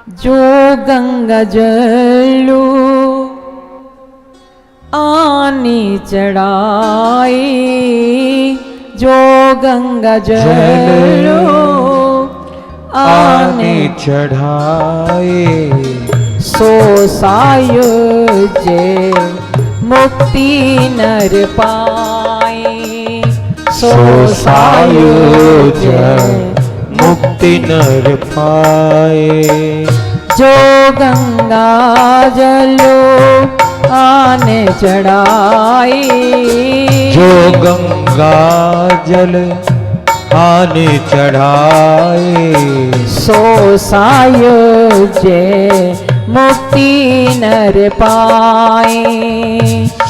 जो गंगा जलो आनी चढ़ाई, जो गंगा जलो आने चढ़ाए, सो सायुज्य मुक्ति नर पाए, सो सायुज्य मुक्ति नर पाए। जो गंगा जलो आने चढ़ाई, जो गंगा जल आने चढ़ाए, सो सायुज्य मुक्ति नर पाए,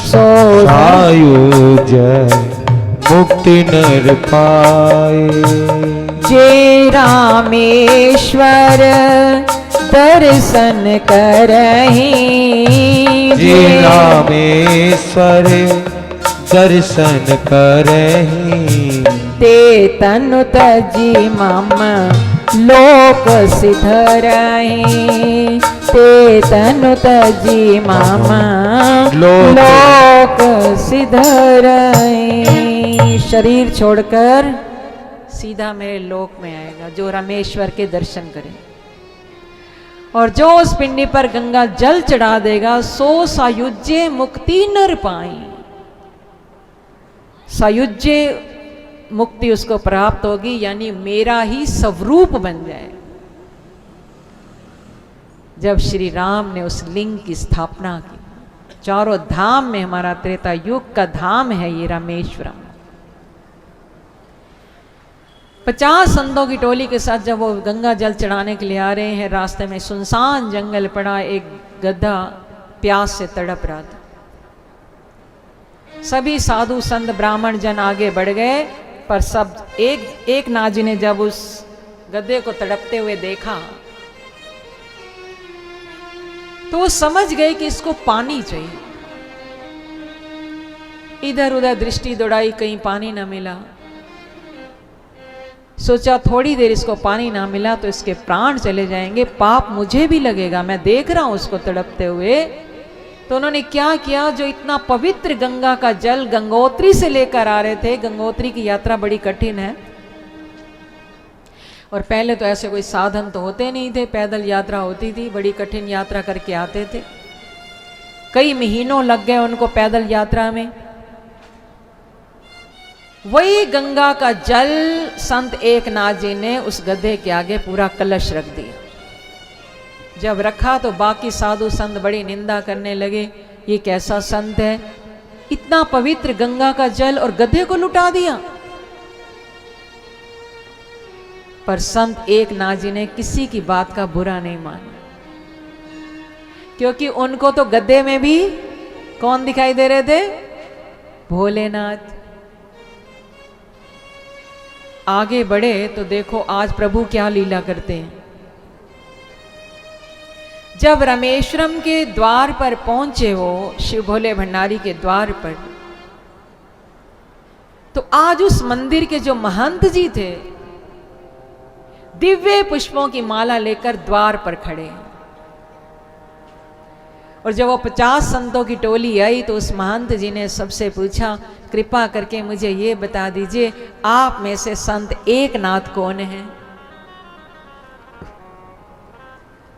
सो सायुज्य मुक्ति नर पाए। जे रामेश्वर दर्शन करहि, जे रामेश्वर दर्शन करहि, ते तनु तजी मम लोक सिधरहि, ते तनु तजी मम लोक सिधरहि। शरीर छोड़कर सीधा मेरे लोक में आएगा जो रामेश्वर के दर्शन करे, और जो उस पिंडी पर गंगा जल चढ़ा देगा सो सायुज्य मुक्ति नर पाए। सायुज्य मुक्ति उसको प्राप्त होगी, यानी मेरा ही स्वरूप बन जाए। जब श्री राम ने उस लिंग की स्थापना की, चारों धाम में हमारा त्रेता युग का धाम है ये रामेश्वरम। 50 संतों की टोली के साथ जब वो गंगा जल चढ़ाने के लिए आ रहे हैं, रास्ते में सुनसान जंगल पड़ा, एक गधा प्यास से तड़प रहा था। सभी साधु संत ब्राह्मण जन आगे बढ़ गए, पर सब एक नाजी ने जब उस गधे को तड़पते हुए देखा तो वो समझ गए कि इसको पानी चाहिए। इधर उधर दृष्टि दौड़ाई, कहीं पानी ना मिला। सोचा थोड़ी देर इसको पानी ना मिला तो इसके प्राण चले जाएंगे, पाप मुझे भी लगेगा, मैं देख रहा हूं उसको तड़पते हुए। तो उन्होंने क्या किया, जो इतना पवित्र गंगा का जल गंगोत्री से लेकर आ रहे थे, गंगोत्री की यात्रा बड़ी कठिन है और पहले तो ऐसे कोई साधन तो होते नहीं थे, पैदल यात्रा होती थी, बड़ी कठिन यात्रा करके आते थे। कई महीनों लग गए उनको पैदल यात्रा में। वही गंगा का जल संत एकनाथ जी ने उस गधे के आगे पूरा कलश रख दिया। जब रखा तो बाकी साधु संत बड़ी निंदा करने लगे, ये कैसा संत है, इतना पवित्र गंगा का जल और गधे को लुटा दिया। पर संत एकनाथ जी ने किसी की बात का बुरा नहीं माना, क्योंकि उनको तो गधे में भी कौन दिखाई दे रहे थे, भोलेनाथ। आगे बढ़े तो देखो आज प्रभु क्या लीला करते हैं। जब रामेश्वरम के द्वार पर पहुंचे वो, शिव भोले भंडारी के द्वार पर, तो आज उस मंदिर के जो महंत जी थे दिव्य पुष्पों की माला लेकर द्वार पर खड़े हैं। और जब वो 50 संतों की टोली आई तो उस महंत जी ने सबसे पूछा, कृपा करके मुझे ये बता दीजिए आप में से संत एकनाथ कौन है।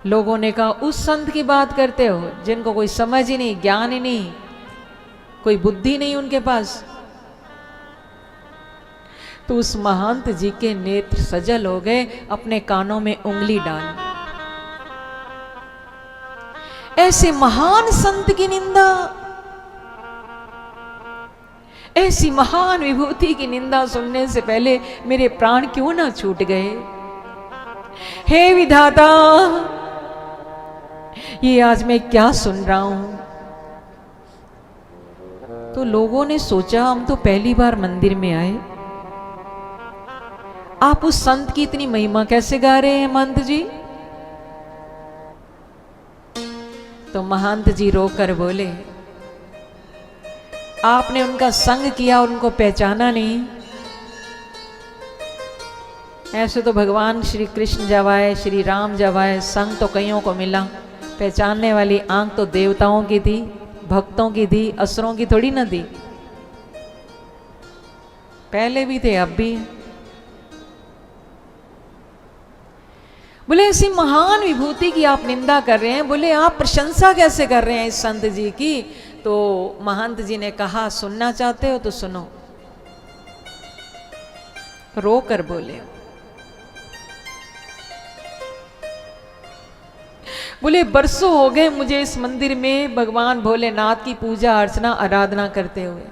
लोगों ने कहा उस संत की बात करते हो जिनको कोई समझ ही नहीं, ज्ञान ही नहीं, कोई बुद्धि नहीं उनके पास। तो उस महंत जी के नेत्र सजल हो गए, अपने कानों में उंगली डाल। ऐसे महान संत की निंदा, ऐसी महान विभूति की निंदा सुनने से पहले मेरे प्राण क्यों ना छूट गए। हे विधाता, ये आज मैं क्या सुन रहा हूं। तो लोगों ने सोचा हम तो पहली बार मंदिर में आए, आप उस संत की इतनी महिमा कैसे गा रहे हैं महंत जी। तो महंत जी रोकर बोले, आपने उनका संग किया और उनको पहचाना नहीं। ऐसे तो भगवान श्री कृष्ण जब आए, श्री राम जब आए, संग तो कईयों को मिला, पहचानने वाली आंख तो देवताओं की थी, भक्तों की थी, असुरों की थोड़ी ना थी। पहले भी थे, अब भी। बोले ऐसी महान विभूति की आप निंदा कर रहे हैं, बोले आप प्रशंसा कैसे कर रहे हैं इस संत जी की? तो महंत जी ने कहा, सुनना चाहते हो तो सुनो। रो कर बोले, बोले बरसों हो गए मुझे इस मंदिर में भगवान भोलेनाथ की पूजा अर्चना आराधना करते हुए,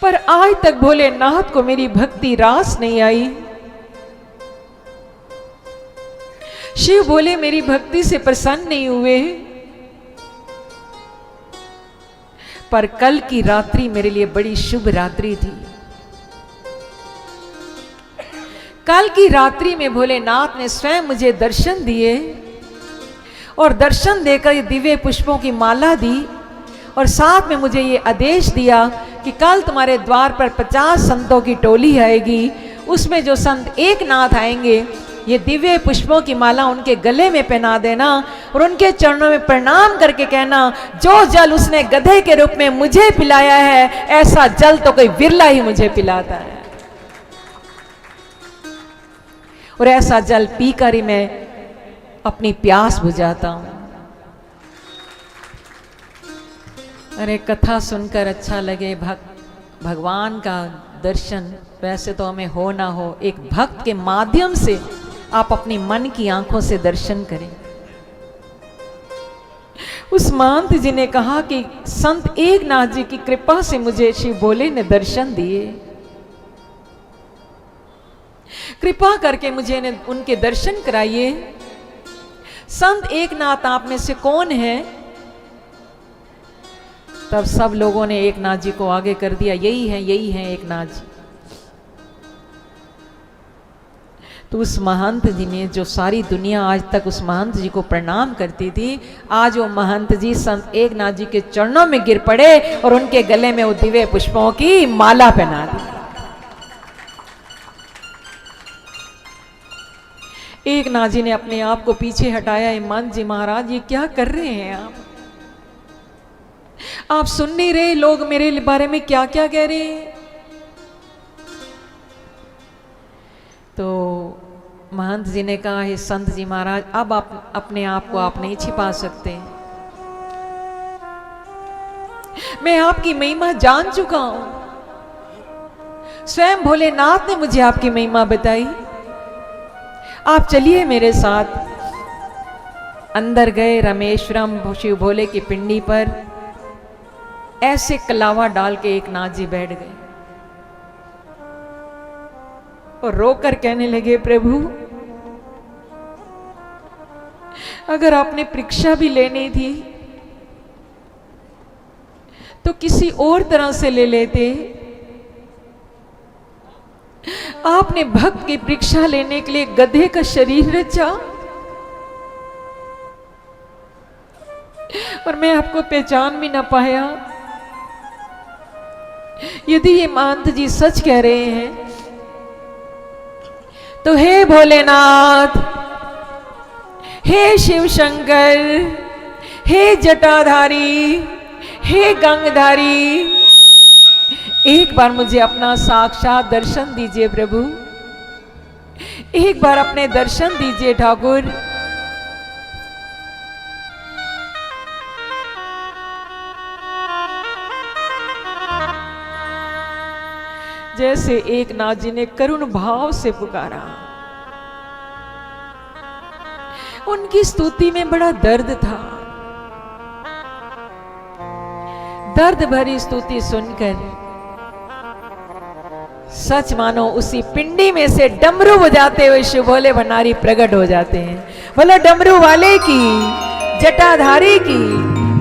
पर आज तक भोलेनाथ को मेरी भक्ति रास नहीं आई। शिव बोले मेरी भक्ति से प्रसन्न नहीं हुए, पर कल की रात्रि मेरे लिए बड़ी शुभ रात्रि थी। कल की रात्रि में भोलेनाथ ने स्वयं मुझे दर्शन दिए और दर्शन देकर ये दिव्य पुष्पों की माला दी और साथ में मुझे ये आदेश दिया कि कल तुम्हारे द्वार पर 50 संतों की टोली आएगी, उसमें जो संत एकनाथ आएंगे ये दिव्य पुष्पों की माला उनके गले में पहना देना और उनके चरणों में प्रणाम करके कहना, जो जल उसने गधे के रूप में मुझे पिलाया है, ऐसा जल तो कोई बिरला ही मुझे पिलाता है, और ऐसा जल पीकर ही मैं अपनी प्यास बुझाता हूं। अरे कथा सुनकर अच्छा लगे, भगवान का दर्शन वैसे तो हमें हो ना हो, एक भक्त के माध्यम से आप अपनी मन की आंखों से दर्शन करें। उस महंत जी ने कहा कि संत एकनाथ जी की कृपा से मुझे शिव भोले ने दर्शन दिए, कृपा करके मुझे उनके दर्शन कराइए। संत एकनाथ आप में से कौन है? तब सब लोगों ने एकनाथ जी को आगे कर दिया, यही है एकनाथ जी। तो उस महंत जी ने, जो सारी दुनिया आज तक उस महंत जी को प्रणाम करती थी, आज वो महंत जी संत एकनाथ जी के चरणों में गिर पड़े और उनके गले में वो दिव्य पुष्पों की माला पहना दी। एकनाथ जी ने अपने आप को पीछे हटाया, महंत जी महाराज ये क्या कर रहे हैं आप सुन नहीं रहे लोग मेरे बारे में क्या क्या कह रहे हैं? तो महंत जी ने कहा, हे संत जी महाराज, अब आप अपने आप को आप नहीं छिपा सकते, मैं आपकी महिमा जान चुका हूं, स्वयं भोलेनाथ ने मुझे आपकी महिमा बताई, आप चलिए मेरे साथ। अंदर गए, रामेश्वरम शिव भोले की पिंडी पर ऐसे कलावा डाल के एकनाथ जी बैठ गए और रोकर कहने लगे, प्रभु अगर आपने परीक्षा भी लेनी थी तो किसी और तरह से ले लेते, आपने भक्त की परीक्षा लेने के लिए गधे का शरीर रचा और मैं आपको पहचान भी ना पाया। यदि ये महंत जी सच कह रहे हैं तो हे भोलेनाथ, हे शिव शंकर, हे जटाधारी, हे गंगधारी, एक बार मुझे अपना साक्षात दर्शन दीजिए प्रभु, एक बार अपने दर्शन दीजिए ठाकुर। जैसे एकनाथ जी ने करुण भाव से पुकारा, उनकी स्तुति में बड़ा दर्द था। दर्द भरी स्तुति सुनकर सच मानो उसी पिंडी में से डमरू बजाते हुए शिव भोले भंडारी प्रकट हो जाते हैं। बोले डमरू वाले की, जटाधारी की,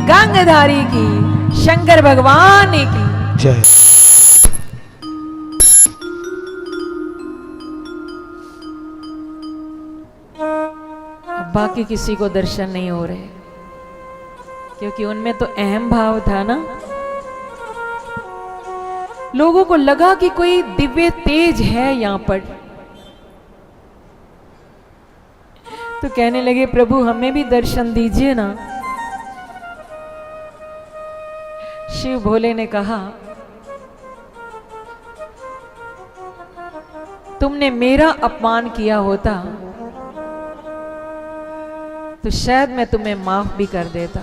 गंगधारी की, शंकर भगवान की जय। बाकी किसी को दर्शन नहीं हो रहे क्योंकि उनमें तो अहम भाव था ना। लोगों को लगा कि कोई दिव्य तेज है यहां पर। तो कहने लगे प्रभु हमें भी दर्शन दीजिए ना। शिव भोले ने कहा तुमने मेरा अपमान किया होता तो शायद मैं तुम्हें माफ भी कर देता,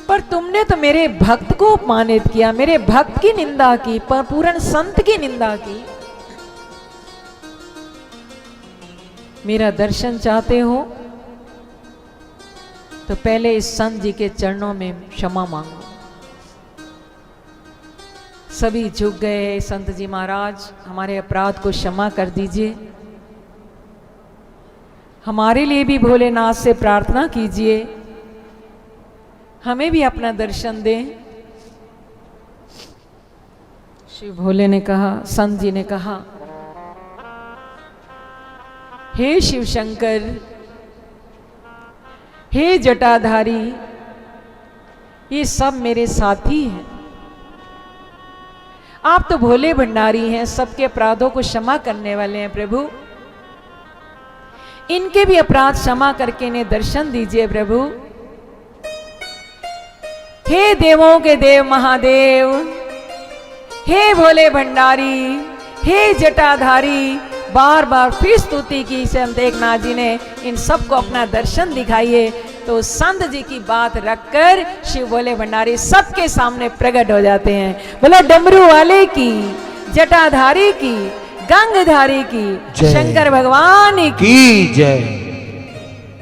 पर तुमने तो मेरे भक्त को अपमानित किया, मेरे भक्त की निंदा की, पर पूर्ण संत की निंदा की। मेरा दर्शन चाहते हो तो पहले इस संत जी के चरणों में क्षमा मांगो। सभी झुक गए। संत जी महाराज हमारे अपराध को क्षमा कर दीजिए, हमारे लिए भी भोलेनाथ से प्रार्थना कीजिए, हमें भी अपना दर्शन दें। शिव भोले ने कहा, संत जी ने कहा, हे शिव शंकर, हे जटाधारी, ये सब मेरे साथी हैं। आप तो भोले भंडारी हैं, सबके अपराधों को क्षमा करने वाले हैं प्रभु। इनके भी अपराध क्षमा करके इन्हें दर्शन दीजिए प्रभु। हे देवों के देव महादेव, हे भोले भंडारी, हे जटाधारी, बार बार फिर स्तुति की संत एकनाथ जी ने। इन सबको अपना दर्शन दिखाइए। तो संत जी की बात रखकर शिव भोले भंडारी सबके सामने प्रकट हो जाते हैं। बोला डमरू वाले की, जटाधारी की, गंगधारी की, शंकर भगवान की जय।